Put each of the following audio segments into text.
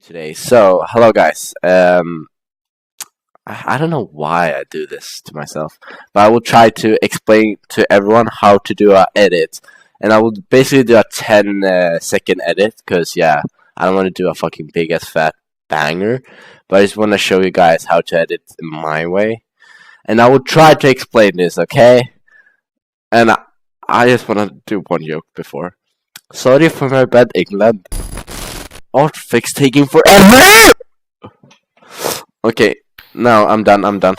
today. So, hello guys. I don't know why I do this to myself, but I will try to explain to everyone how to do a edit, and I will basically do a 10 second edit because I don't want to do a fucking big ass fat banger, but I just want to show you guys how to edit my way, and I will try to explain this, okay? And I just want to do one joke before. Sorry for my bad England. Art fix taking forever. Okay, now I'm done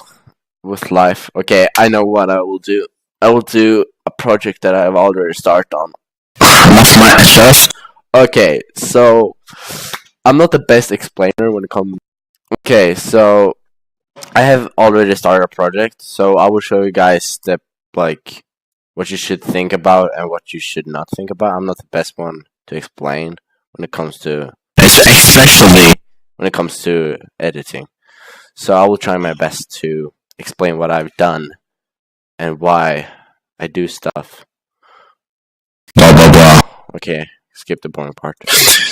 with life. Okay, I know what I will do. I will do a project that I've already started on. That's myself. Okay, so I'm not the best explainer when it comes. Okay, so I have already started a project, so I will show you guys what you should think about and what you should not think about. I'm not the best one to explain when it comes to, especially when it comes to editing. So I will try my best to explain what I've done and why I do stuff. Blah blah blah. Okay, skip the boring part.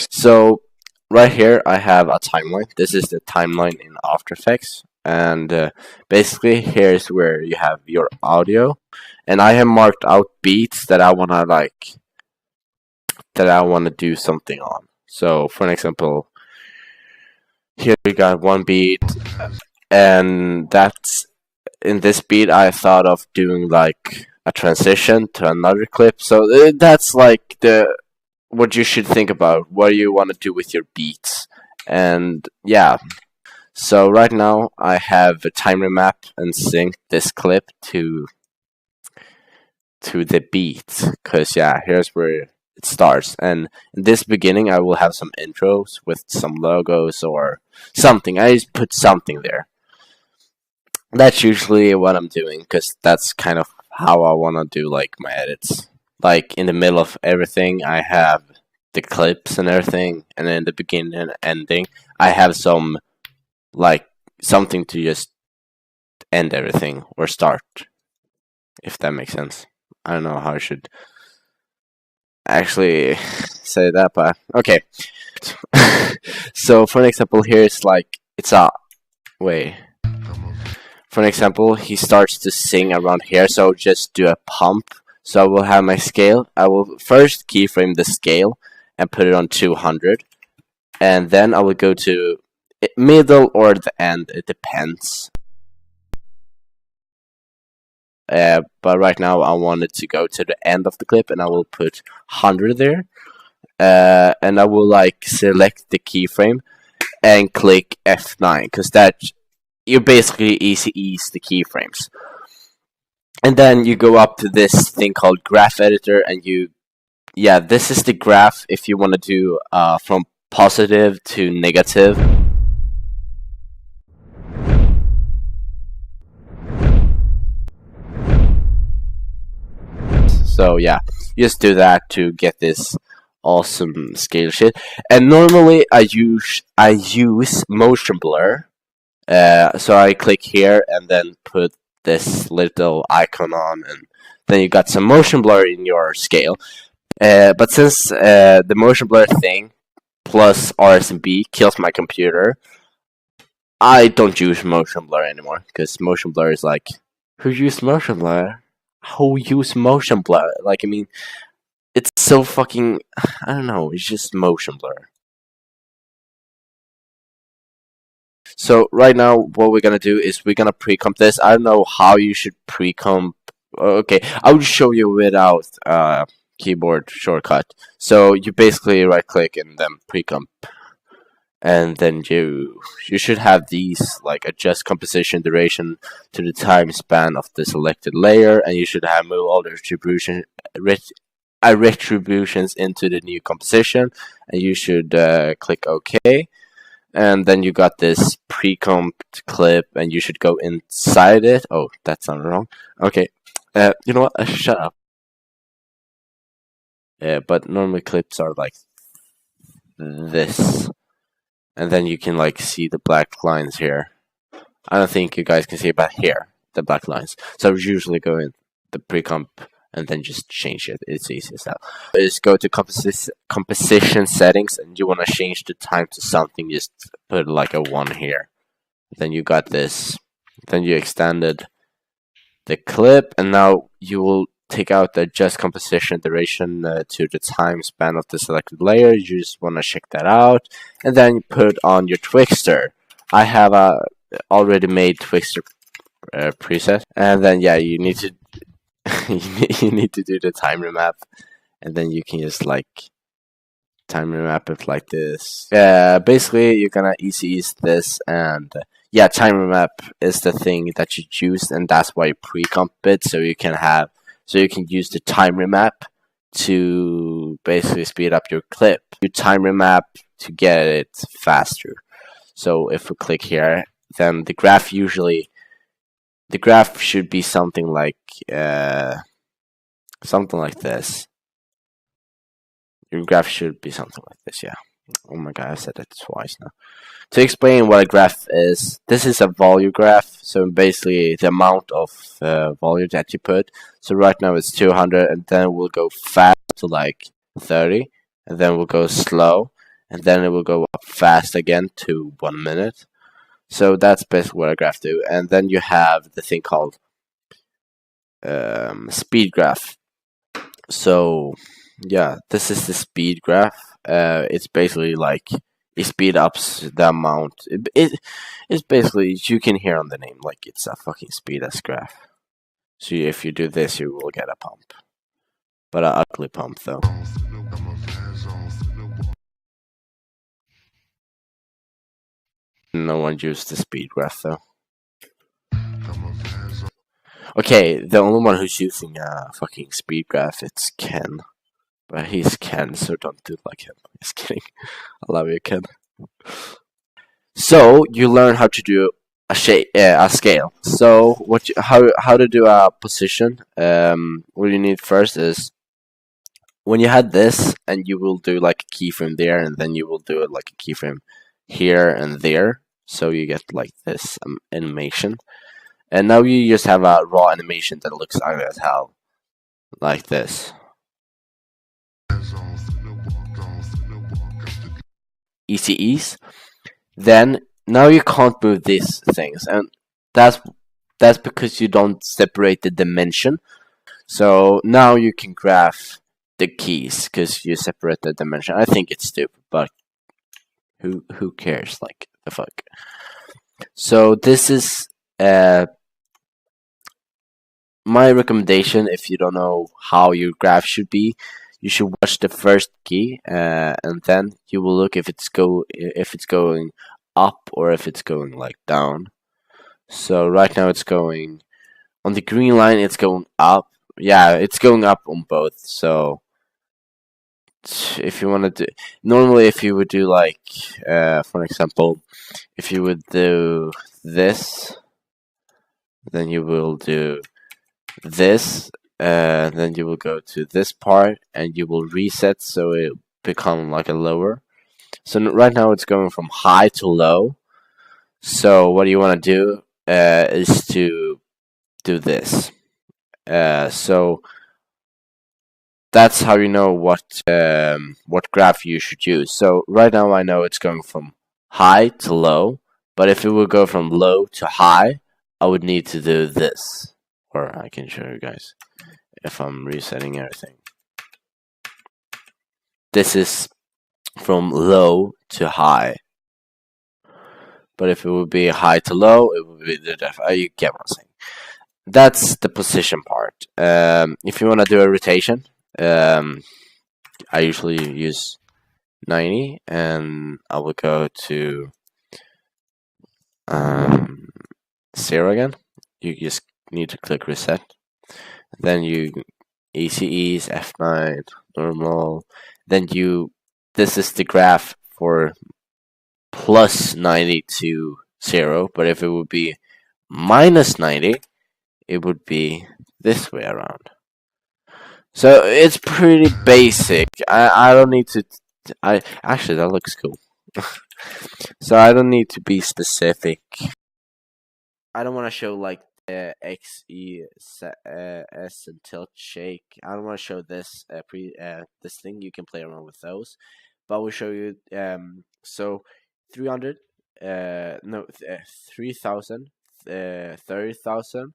So right here I have a timeline. This is the timeline in After Effects, and basically here's where you have your audio, and I have marked out beats that I wanna do something on. So for an example, here we got one beat, and that's in this beat I thought of doing like a transition to another clip. So that's like what you should think about, what you want to do with your beats. And yeah, so right now I have a timer map and sync this clip to the beat, because here's where it starts. And in this beginning I will have some intros with some logos or something. I just put something there. That's usually what I'm doing, because that's kind of how I want to do like my edits. Like in the middle of everything I have the clips and everything, and then in the beginning and ending I have some like something to just end everything or start, if that makes sense. I don't know how I should actually say that, but okay. So for an example, here it's like it's a way. For an example, he starts to sing around here, so just do a pump. So I will have my scale. I will first keyframe the scale and put it on 200, and then I will go to middle or the end. It depends. But right now I wanted to go to the end of the clip, and I will put 100 there. And I will like select the keyframe and click F9, because that you basically easy ease the keyframes. And then you go up to this thing called graph editor, and this is the graph if you want to do from positive to negative. So you just do that to get this awesome scale shit. And normally I use motion blur. So I click here and then put this little icon on, and then you got some motion blur in your scale. But since the motion blur thing plus RSB kills my computer, I don't use motion blur anymore, because motion blur is like, who use motion blur? Who use motion blur? Like, I mean, it's so fucking, I don't know, it's just motion blur. So right now what we're gonna do is we're gonna pre-comp this. I don't know how you should pre-comp. Okay, I will show you without keyboard shortcut. So you basically right click and then pre-comp, and then you should have these like adjust composition duration to the time span of the selected layer, and you should have move all the retributions into the new composition, and you should click OK. And then you got this pre-comped clip, and you should go inside it. Oh, that sounded wrong. Okay, you know what? Shut up. But normally clips are like this, and then you can like see the black lines here. I don't think you guys can see, but here the black lines. So I usually go in the pre-comp and then just change it. It's easy as that. Just go to composition settings, and you want to change the time to something. Just put like a 1 here. Then you got this. Then you extended the clip, and now you will take out the adjust composition duration to the time span of the selected layer. You just want to check that out, and then put on your Twixtor. I have a already made Twixtor preset, and then yeah, you need to you need to do the time remap, and then you can just like time remap it like this. Basically you're gonna ease this, and yeah, time remap is the thing that you choose, and that's why you pre-comp it, so you can use the time remap to basically speed up your clip. You time remap to get it faster. So if we click here, then the graph should be something like this. Your graph should be something like this, yeah. Oh my god, I said it twice now. To explain what a graph is, this is a volume graph, so basically the amount of volume that you put. So right now it's 200, and then we'll go fast to like 30, and then we'll go slow, and then it will go up fast again to 1 minute. So that's basically what a graph do. And then you have the thing called speed graph. So yeah, this is the speed graph. It's basically like it speed ups the amount. It's basically, you can hear on the name, like it's a fucking speed S graph. So if you do this, you will get a pump, but an ugly pump though. No one used the speed graph though. Okay, the only one who's using a fucking speed graph, it's Ken. But he's Ken, so don't do like him. Just kidding. I love you, Ken. So you learn how to do a scale. So how to do a position? What you need first is, when you had this, and you will do like a keyframe there, and then you will do it like a keyframe here and there. So you get like this animation. And now you just have a raw animation that looks ugly as hell, like this. ECEs. Then now you can't move these things, and that's because you don't separate the dimension. So now you can graph the keys because you separate the dimension. I think it's stupid, but who cares? Like, the fuck. So this is my recommendation. If you don't know how your graph should be, you should watch the first key, and then you will look if it's going up or if it's going like down. So right now it's going on the green line. It's going up. Yeah, it's going up on both. So if you want to do, normally if you would do like, for example, if you would do this, then you will do this, then you will go to this part, and you will reset so it become like a lower. So right now it's going from high to low. So what you want to do is to do this. So that's how you know what graph you should use. So right now I know it's going from high to low, but if it would go from low to high, I would need to do this. Or I can show you guys if I'm resetting everything. This is from low to high. But if it would be high to low, it would be the you get what I'm saying. That's the position part. If you want to do a rotation, I usually use 90, and I will go to 0 again. You just need to click reset. Then you ECEs, F9, normal. Then this is the graph for plus 90 to 0, but if it would be minus 90, it would be this way around. So it's pretty basic. I don't need to. Actually, that looks cool. So I don't need to be specific. I don't want to show like X, E, S, and tilt, shake. I don't want to show this this thing. You can play around with those, but I will show you. So 300, no, 3,000, 30,000,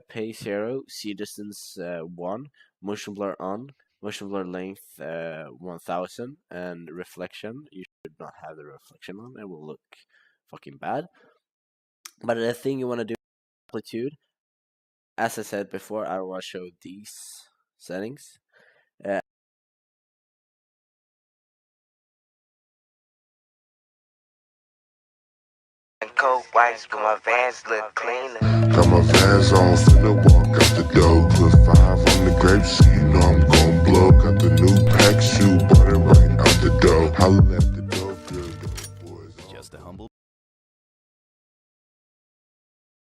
pace 0, C distance 1, motion blur on, motion blur length 1000, and reflection. You should not have the reflection on. It will look fucking bad. But the thing you want to do, amplitude. As I said before, I want to show these settings. Cold whites, but my Vans look cleaner. Got my Vans on, finna walk out the door. Put 5 on the grapes, so you know I'm gon' blow. Got the new pack shoe, bought it right out the door. Holla at